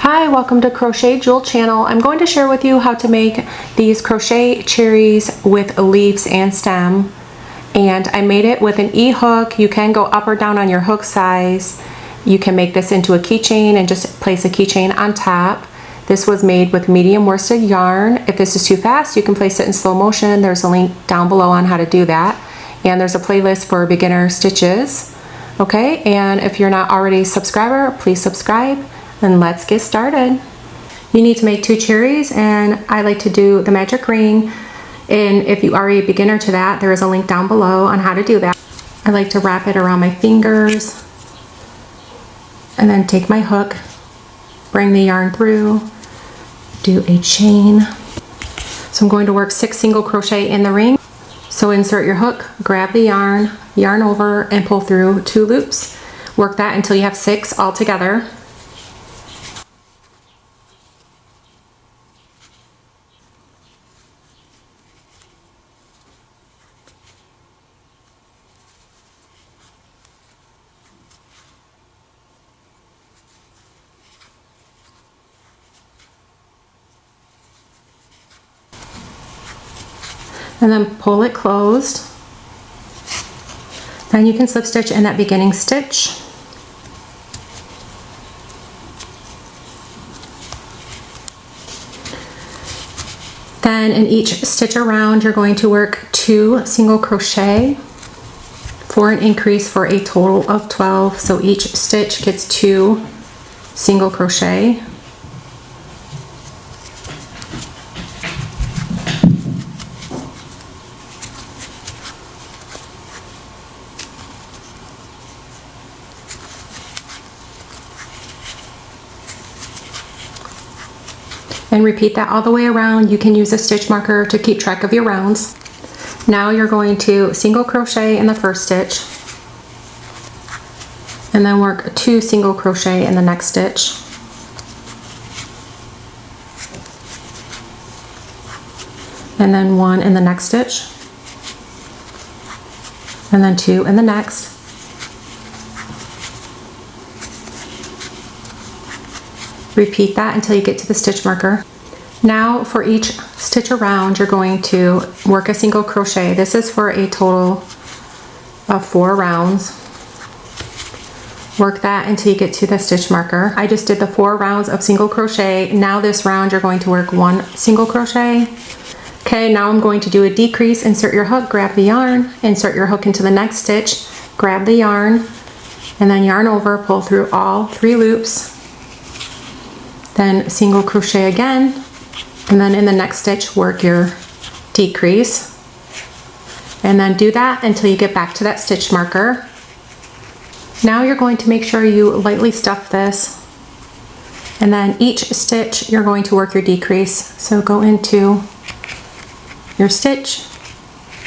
Hi, welcome to CrochetJewel Channel. I'm going to share with you how to make these crochet cherries with leaves and stem. And I made it with an E-hook. You can go up or down on your hook size. You can make this into a keychain and just place a keychain on top. This was made with medium worsted yarn. If this is too fast, you can place it in slow motion. There's a link down below on how to do that. And there's a playlist for beginner stitches. Okay, and if you're not already a subscriber, please subscribe. And let's get started. You need to make 2 cherries, and I like to do the magic ring. And if you are a beginner to that, there is a link down below on how to do that. I like to wrap it around my fingers and then take my hook, bring the yarn through, do a chain. So I'm going to work 6 single crochet in the ring. So insert your hook, grab the yarn, yarn over, and pull through 2 loops. Work that until you have 6 all together. And then pull it closed. Then you can slip stitch in that beginning stitch. Then in each stitch around, you're going to work 2 single crochet for an increase for a total of 12. So each stitch gets 2 single crochet. And repeat that all the way around. You can use a stitch marker to keep track of your rounds. Now you're going to single crochet in the first stitch and then work 2 single crochet in the next stitch. And then 1 in the next stitch. And then 2 in the next. Repeat that until you get to the stitch marker. Now for each stitch around, you're going to work a single crochet. This is for a total of 4 rounds. Work that until you get to the stitch marker. I just did the 4 rounds of single crochet. Now this round you're going to work 1 single crochet. Okay, now I'm going to do a decrease. Insert your hook, grab the yarn, insert your hook into the next stitch, grab the yarn, and then yarn over, pull through all 3 loops. Then single crochet again, and then in the next stitch work your decrease, and then do that until you get back to that stitch marker. Now you're going to make sure you lightly stuff this, and then each stitch you're going to work your decrease. So go into your stitch,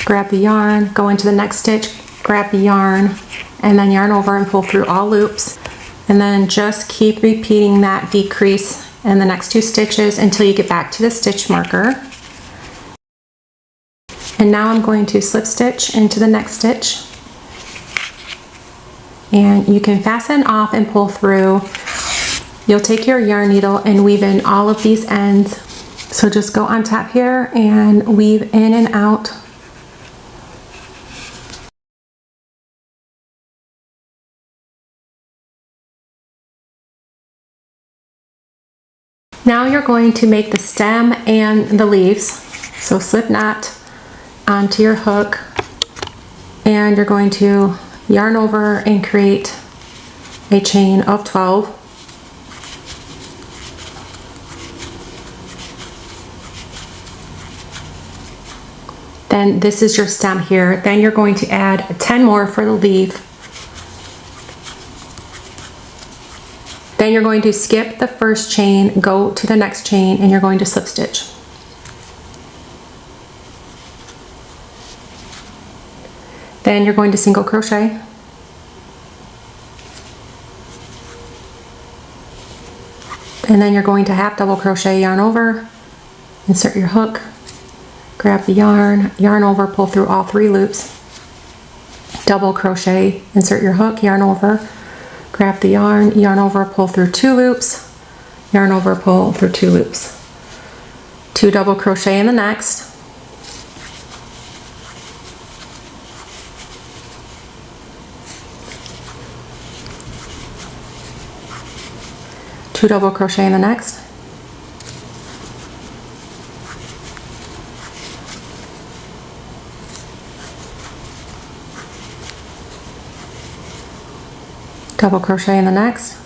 grab the yarn, go into the next stitch, grab the yarn, and then yarn over and pull through all loops. And then just keep repeating that decrease in the next 2 stitches until you get back to the stitch marker. And now I'm going to slip stitch into the next stitch. And you can fasten off and pull through. You'll take your yarn needle and weave in all of these ends. So just go on top here and weave in and out. Now you're going to make the stem and the leaves. So slip knot onto your hook, and you're going to yarn over and create a chain of 12. Then this is your stem here. Then you're going to add 10 more for the leaf. Then you're going to skip the first chain, go to the next chain, and you're going to slip stitch. Then you're going to single crochet. And then you're going to half double crochet, yarn over, insert your hook, grab the yarn, yarn over, pull through all 3 loops, double crochet, insert your hook, yarn over, grab the yarn, yarn over, pull through 2 loops, yarn over, pull through 2 loops. 2 double crochet in the next. Two double crochet in the next. Double crochet in the next.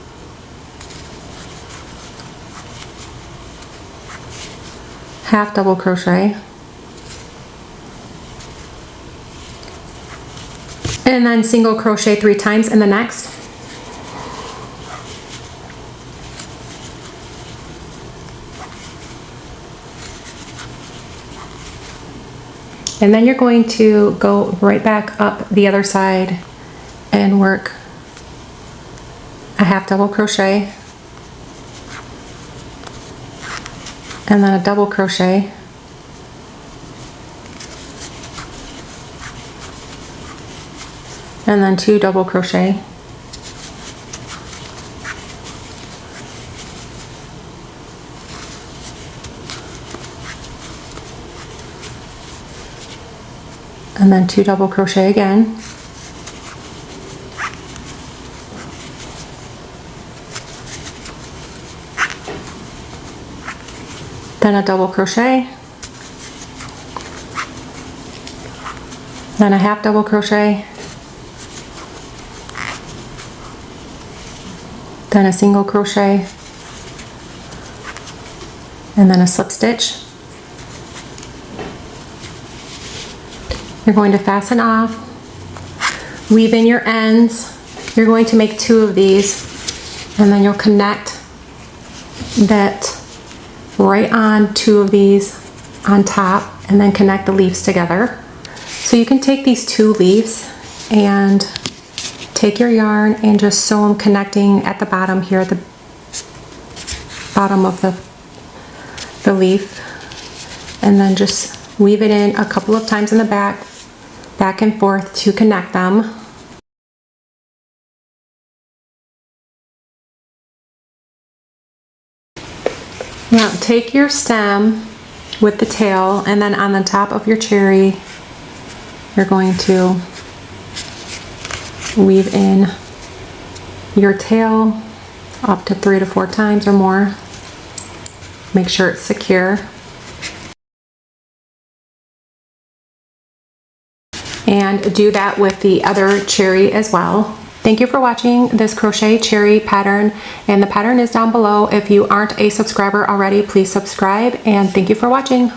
Half double crochet. And then single crochet 3 times in the next. And then you're going to go right back up the other side and work a half double crochet and then a double crochet and then 2 double crochet and then 2 double crochet again, then a double crochet, then a half double crochet, then a single crochet, and then a slip stitch. You're going to fasten off, weave in your ends. You're going to make 2 of these, and then you'll connect that right on 2 of these on top, and then connect the leaves together. So you can take these 2 leaves and take your yarn and just sew them connecting at the bottom here, at the bottom of the leaf, and then just weave it in a couple of times in the back and forth to connect them. Now take your stem with the tail, and then on the top of your cherry you're going to weave in your tail up to 3 to 4 times or more. Make sure it's secure. And do that with the other cherry as well. Thank you for watching this crochet cherry pattern, and the pattern is down below. If you aren't a subscriber already, please subscribe, and thank you for watching.